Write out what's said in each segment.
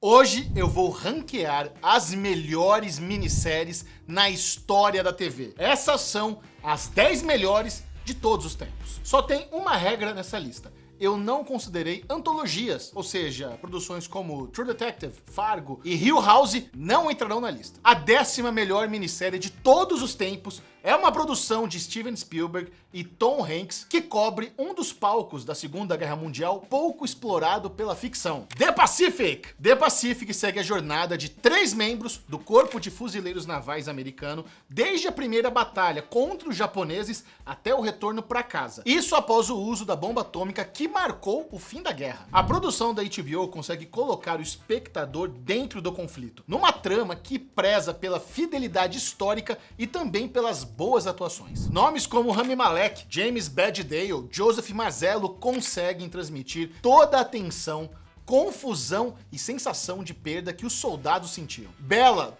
Hoje eu vou ranquear as melhores minisséries na história da TV. Essas são as 10 melhores de todos os tempos. Só tem uma regra nessa lista. Eu não considerei antologias, ou seja, produções como True Detective, Fargo e Hill House não entrarão na lista. A 10ª melhor minissérie de todos os tempos é uma produção de Steven Spielberg e Tom Hanks que cobre um dos palcos da Segunda Guerra Mundial pouco explorado pela ficção. The Pacific! The Pacific segue a jornada de 3 membros do Corpo de Fuzileiros Navais americano desde a primeira batalha contra os japoneses até o retorno para casa. Isso após o uso da bomba atômica que marcou o fim da guerra. A produção da HBO consegue colocar o espectador dentro do conflito, numa trama que preza pela fidelidade histórica e também pelas boas atuações. Nomes como Rami Malek, James Badgedale, Joseph Mazzello conseguem transmitir toda a tensão, confusão e sensação de perda que os soldados sentiam. Bela,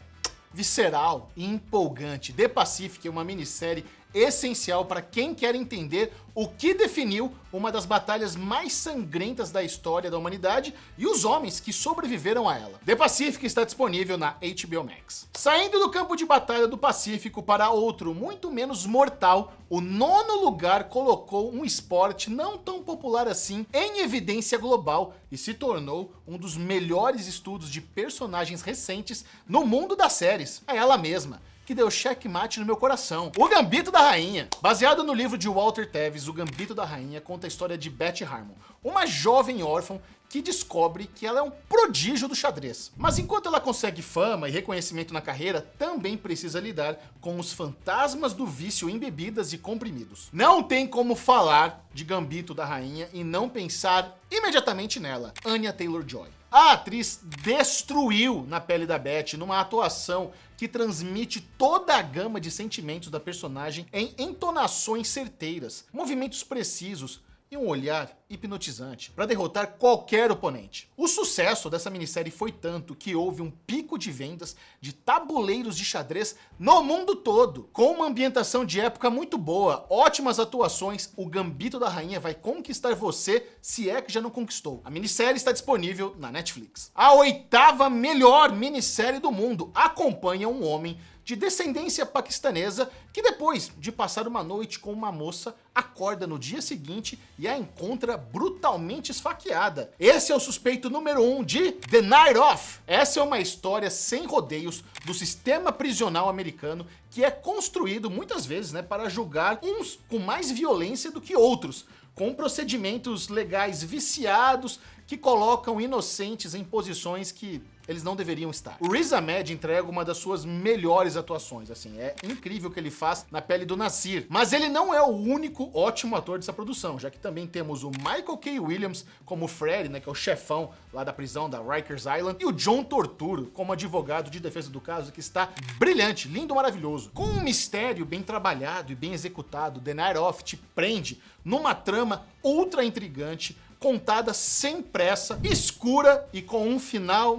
visceral e empolgante, The Pacific é uma minissérie essencial para quem quer entender o que definiu uma das batalhas mais sangrentas da história da humanidade e os homens que sobreviveram a ela. The Pacific está disponível na HBO Max. Saindo do campo de batalha do Pacífico para outro muito menos mortal, o 9º lugar colocou um esporte não tão popular assim em evidência global e se tornou um dos melhores estudos de personagens recentes no mundo das séries. É ela mesma que deu checkmate no meu coração. O Gambito da Rainha. Baseado no livro de Walter Tevis, O Gambito da Rainha conta a história de Beth Harmon, uma jovem órfã que descobre que ela é um prodígio do xadrez. Mas enquanto ela consegue fama e reconhecimento na carreira, também precisa lidar com os fantasmas do vício em bebidas e comprimidos. Não tem como falar de Gambito da Rainha e não pensar imediatamente nela, Anya Taylor-Joy. A atriz destruiu na pele da Beth numa atuação que transmite toda a gama de sentimentos da personagem em entonações certeiras, movimentos precisos e um olhar hipnotizante para derrotar qualquer oponente. O sucesso dessa minissérie foi tanto que houve um pico de vendas de tabuleiros de xadrez no mundo todo. Com uma ambientação de época muito boa, ótimas atuações, o Gambito da Rainha vai conquistar você se é que já não conquistou. A minissérie está disponível na Netflix. A 8ª melhor minissérie do mundo acompanha um homem de descendência paquistanesa que depois de passar uma noite com uma moça, acorda no dia seguinte e a encontra brutalmente esfaqueada. Esse é o suspeito número 1 de The Night Of. Essa é uma história sem rodeios do sistema prisional americano que é construído muitas vezes, para julgar uns com mais violência do que outros, com procedimentos legais viciados que colocam inocentes em posições que eles não deveriam estar. O Riz Ahmed entrega uma das suas melhores atuações, é incrível o que ele faz na pele do Nasir. Mas ele não é o único ótimo ator dessa produção, já que também temos o Michael K. Williams como Freddy, que é o chefão lá da prisão da Rikers Island, e o John Turturro como advogado de defesa do caso, que está brilhante, lindo, maravilhoso. Com um mistério bem trabalhado e bem executado, The Night Of te prende numa trama ultra intrigante, contada sem pressa, escura e com um final...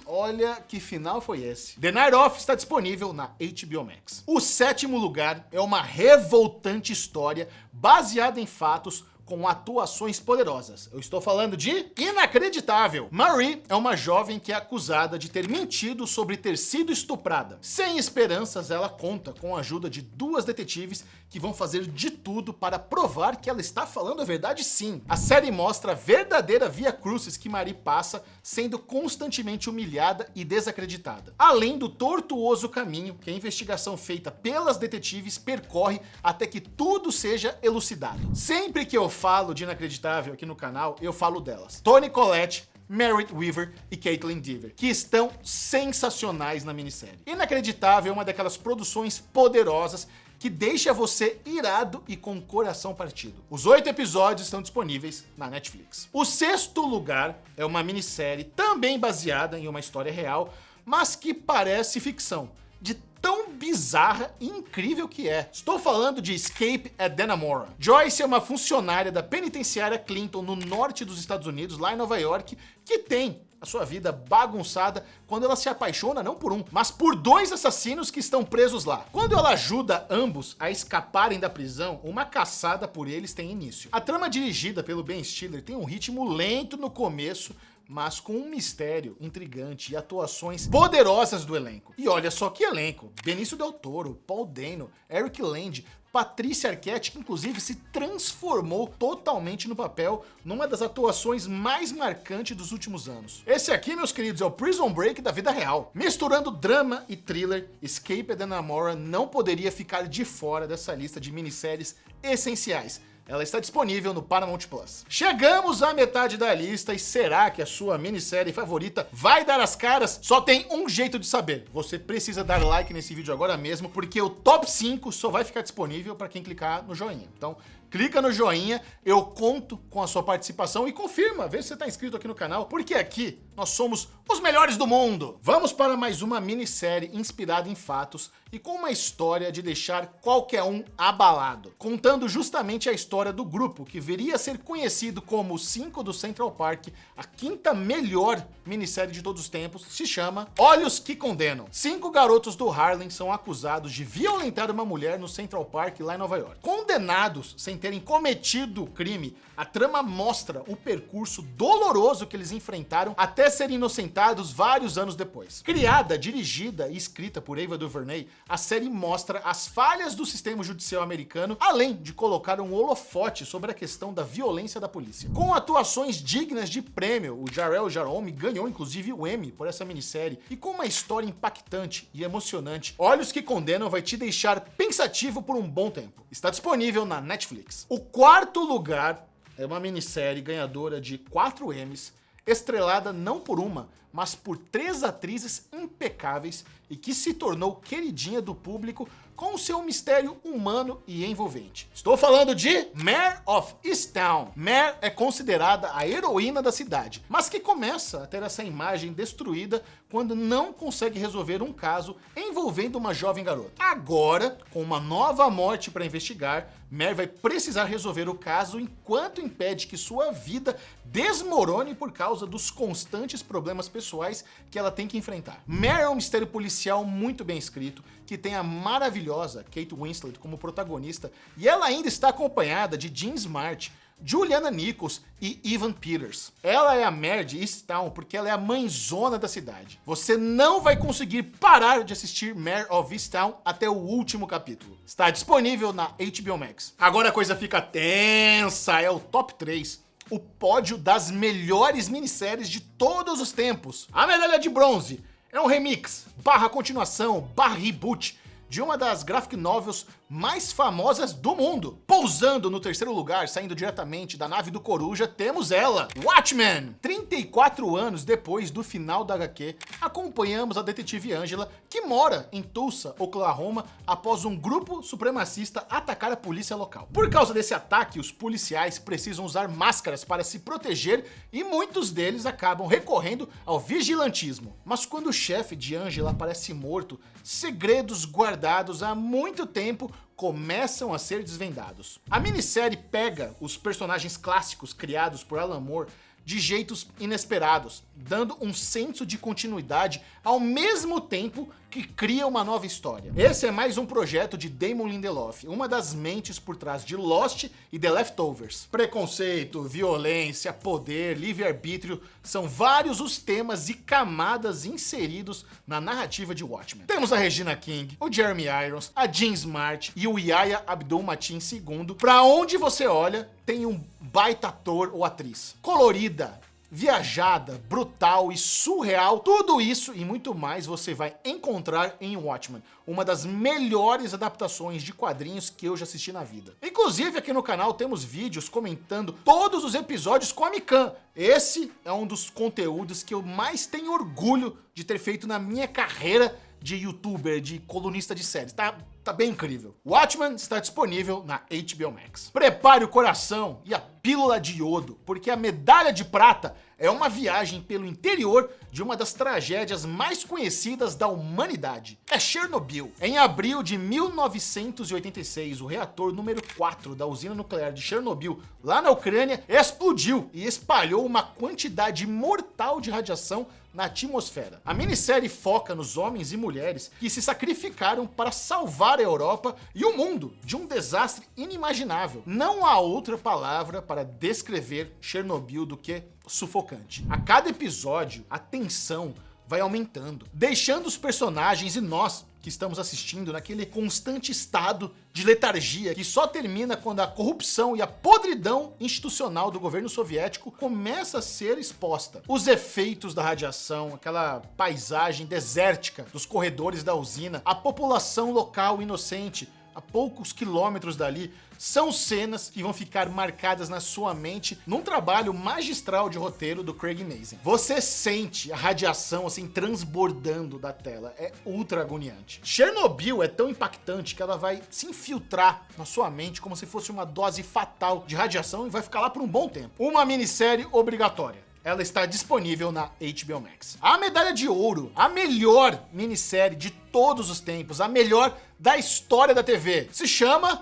olha que final foi esse. The Night Of está disponível na HBO Max. O 7º lugar é uma revoltante história baseada em fatos com atuações poderosas. Eu estou falando de Inacreditável. Marie é uma jovem que é acusada de ter mentido sobre ter sido estuprada. Sem esperanças, ela conta com a ajuda de 2 detetives que vão fazer de tudo para provar que ela está falando a verdade sim. A série mostra a verdadeira via crucis que Marie passa, sendo constantemente humilhada e desacreditada. Além do tortuoso caminho que a investigação feita pelas detetives percorre até que tudo seja elucidado. Sempre que eu falo de Inacreditável aqui no canal, eu falo delas: Toni Collette, Merritt Wever e Caitlin Dever, que estão sensacionais na minissérie. Inacreditável é uma daquelas produções poderosas que deixa você irado e com o coração partido. Os 8 episódios estão disponíveis na Netflix. O 6º lugar é uma minissérie também baseada em uma história real, mas que parece ficção, de tão bizarra e incrível que é. Estou falando de Escape at Dannemora. Joyce é uma funcionária da penitenciária Clinton no norte dos Estados Unidos, lá em Nova York, que tem a sua vida bagunçada quando ela se apaixona não por um, mas por 2 assassinos que estão presos lá. Quando ela ajuda ambos a escaparem da prisão, uma caçada por eles tem início. A trama dirigida pelo Ben Stiller tem um ritmo lento no começo, mas com um mistério intrigante e atuações poderosas do elenco. E olha só que elenco: Benício Del Toro, Paul Dano, Eric Land, Patrícia Arquette, que inclusive se transformou totalmente no papel numa das atuações mais marcantes dos últimos anos. Esse aqui, meus queridos, é o Prison Break da vida real. Misturando drama e thriller, Escaped and Amora não poderia ficar de fora dessa lista de minisséries essenciais. Ela está disponível no Paramount Plus. Chegamos à metade da lista e será que a sua minissérie favorita vai dar as caras? Só tem um jeito de saber. Você precisa dar like nesse vídeo agora mesmo, porque o top 5 só vai ficar disponível para quem clicar no joinha. Então, clica no joinha, eu conto com a sua participação e confirma, vê se você tá inscrito aqui no canal, porque aqui nós somos os melhores do mundo. Vamos para mais uma minissérie inspirada em fatos e com uma história de deixar qualquer um abalado, contando justamente a história do grupo que viria a ser conhecido como os 5 do Central Park. A quinta melhor minissérie de todos os tempos se chama Olhos que Condenam. 5 garotos do Harlem são acusados de violentar uma mulher no Central Park lá em Nova York. Condenados sem terem cometido o crime, a trama mostra o percurso doloroso que eles enfrentaram até serem inocentados vários anos depois. Criada, dirigida e escrita por Ava DuVernay, a série mostra as falhas do sistema judicial americano, além de colocar um holofote sobre a questão da violência da polícia. Com atuações dignas de prêmio, o Jharrel Jerome ganhou inclusive o Emmy por essa minissérie, e com uma história impactante e emocionante, Olhos que Condenam vai te deixar pensativo por um bom tempo. Está disponível na Netflix. O quarto lugar é uma minissérie ganhadora de 4 Emmys, estrelada não por uma, mas por 3 atrizes impecáveis e que se tornou queridinha do público com seu mistério humano e envolvente. Estou falando de Mare of Easttown. Mare é considerada a heroína da cidade, mas que começa a ter essa imagem destruída quando não consegue resolver um caso envolvendo uma jovem garota. Agora, com uma nova morte para investigar, Mare vai precisar resolver o caso enquanto impede que sua vida desmorone por causa dos constantes problemas pessoais que ela tem que enfrentar. Mare é um mistério policial muito bem escrito, que tem a maravilhosa Kate Winslet como protagonista, e ela ainda está acompanhada de Jean Smart, Juliana Nichols e Evan Peters. Ela é a Mare de Easttown porque ela é a mãezona da cidade. Você não vai conseguir parar de assistir Mare of Easttown até o último capítulo. Está disponível na HBO Max. Agora a coisa fica tensa, é o top 3. O pódio das melhores minisséries de todos os tempos. A medalha de bronze é um remix, barra continuação, barra reboot de uma das graphic novels mais famosas do mundo. Pousando no terceiro lugar, saindo diretamente da nave do Coruja, temos ela, Watchmen! 34 anos depois do final da HQ, acompanhamos a detetive Angela, que mora em Tulsa, Oklahoma, após um grupo supremacista atacar a polícia local. Por causa desse ataque, os policiais precisam usar máscaras para se proteger e muitos deles acabam recorrendo ao vigilantismo. Mas quando o chefe de Angela aparece morto, segredos guardados há muito tempo começam a ser desvendados. A minissérie pega os personagens clássicos criados por Alan Moore de jeitos inesperados, dando um senso de continuidade ao mesmo tempo que cria uma nova história. Esse é mais um projeto de Damon Lindelof, uma das mentes por trás de Lost e The Leftovers. Preconceito, violência, poder, livre-arbítrio são vários os temas e camadas inseridos na narrativa de Watchmen. Temos a Regina King, o Jeremy Irons, a Jean Smart e o Yahya Abdul-Mateen II. Pra onde você olha, tem um baita ator ou atriz. Colorida, viajada, brutal e surreal, tudo isso e muito mais você vai encontrar em Watchmen, uma das melhores adaptações de quadrinhos que eu já assisti na vida. Inclusive aqui no canal temos vídeos comentando todos os episódios com a Mikan. Esse é um dos conteúdos que eu mais tenho orgulho de ter feito na minha carreira de youtuber, de colunista de séries. Tá bem incrível. Watchmen está disponível na HBO Max. Prepare o coração e a pílula de iodo, porque a medalha de prata é uma viagem pelo interior de uma das tragédias mais conhecidas da humanidade. É Chernobyl. Em abril de 1986, o reator número 4 da usina nuclear de Chernobyl, lá na Ucrânia, explodiu e espalhou uma quantidade mortal de radiação na atmosfera. A minissérie foca nos homens e mulheres que se sacrificaram para salvar a Europa e o mundo de um desastre inimaginável. Não há outra palavra para descrever Chernobyl do que sufocante. A cada episódio, a tensão vai aumentando, deixando os personagens e nós que estamos assistindo naquele constante estado de letargia que só termina quando a corrupção e a podridão institucional do governo soviético começa a ser exposta. Os efeitos da radiação, aquela paisagem desértica dos corredores da usina, a população local inocente a poucos quilômetros dali, são cenas que vão ficar marcadas na sua mente num trabalho magistral de roteiro do Craig Mazin. Você sente a radiação assim transbordando da tela, é ultra agoniante. Chernobyl é tão impactante que ela vai se infiltrar na sua mente como se fosse uma dose fatal de radiação e vai ficar lá por um bom tempo. Uma minissérie obrigatória. Ela está disponível na HBO Max. A medalha de ouro, a melhor minissérie de todos os tempos, a melhor da história da TV, se chama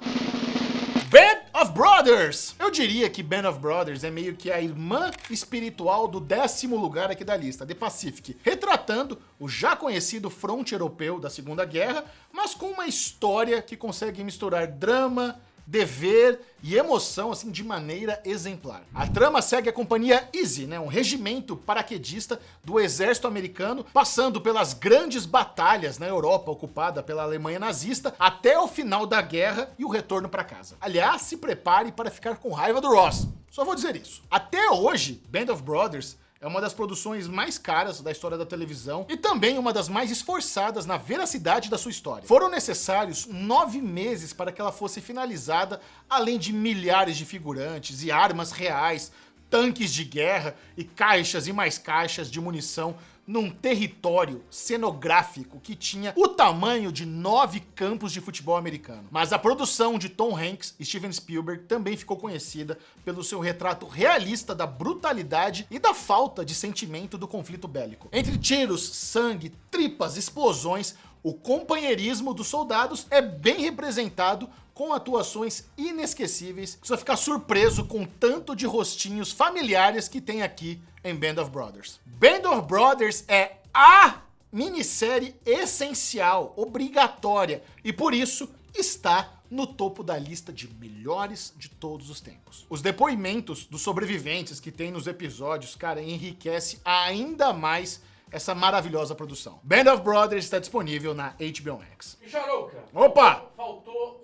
Band of Brothers. Eu diria que Band of Brothers é meio que a irmã espiritual do 10º lugar aqui da lista, The Pacific, retratando o já conhecido fronte europeu da Segunda Guerra, mas com uma história que consegue misturar drama, dever e emoção assim de maneira exemplar. A trama segue a companhia Easy, um regimento paraquedista do exército americano, passando pelas grandes batalhas na Europa ocupada pela Alemanha nazista até o final da guerra e o retorno para casa. Aliás, se prepare para ficar com raiva do Ross. Só vou dizer isso. Até hoje, Band of Brothers é uma das produções mais caras da história da televisão e também uma das mais esforçadas na veracidade da sua história. Foram necessários 9 meses para que ela fosse finalizada, além de milhares de figurantes e armas reais, tanques de guerra e caixas e mais caixas de munição num território cenográfico que tinha o tamanho de 9 campos de futebol americano. Mas a produção de Tom Hanks e Steven Spielberg também ficou conhecida pelo seu retrato realista da brutalidade e da falta de sentimento do conflito bélico. Entre tiros, sangue, tripas, explosões, o companheirismo dos soldados é bem representado com atuações inesquecíveis, que você vai ficar surpreso com o tanto de rostinhos familiares que tem aqui em Band of Brothers. Band of Brothers é a minissérie essencial, obrigatória, e por isso está no topo da lista de melhores de todos os tempos. Os depoimentos dos sobreviventes que tem nos episódios, cara, enriquece ainda mais essa maravilhosa produção. Band of Brothers está disponível na HBO Max. Jarouca! Opa! Faltou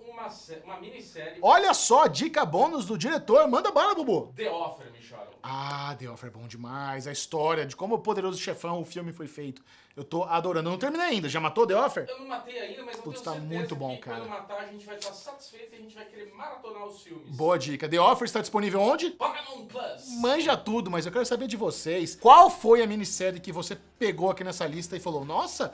uma minissérie. Olha só, dica bônus do diretor. Manda bala, Bubu. The Offer, Micharo. Ah, The Offer é bom demais. A história de como o Poderoso Chefão, o filme foi feito. Eu tô adorando. Eu não terminei ainda. Já matou The Offer? Eu não matei ainda, mas eu Putz, tenho tá certeza muito bom, que cara. quando matar a gente vai estar satisfeito e a gente vai querer maratonar os filmes. Boa dica. The Offer está disponível onde? Paramount Plus. Manja tudo, mas eu quero saber de vocês. Qual foi a minissérie que você pegou aqui nessa lista e falou, nossa,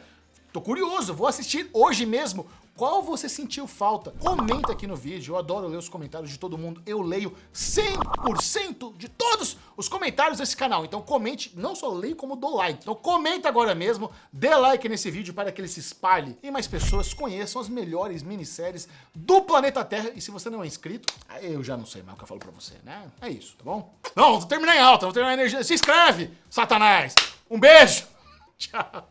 tô curioso, vou assistir hoje mesmo. Qual você sentiu falta? Comenta aqui no vídeo, eu adoro ler os comentários de todo mundo. Eu leio 100% de todos os comentários desse canal. Então comente, não só leio como dou like. Então comenta agora mesmo, dê like nesse vídeo para que ele se espalhe e mais pessoas conheçam as melhores minisséries do planeta Terra. E se você não é inscrito, eu já não sei mais o que eu falo pra você, né? É isso, tá bom? Não, vou terminar em alta, vou terminar em energia. Se inscreve, Satanás! Um beijo! Tchau!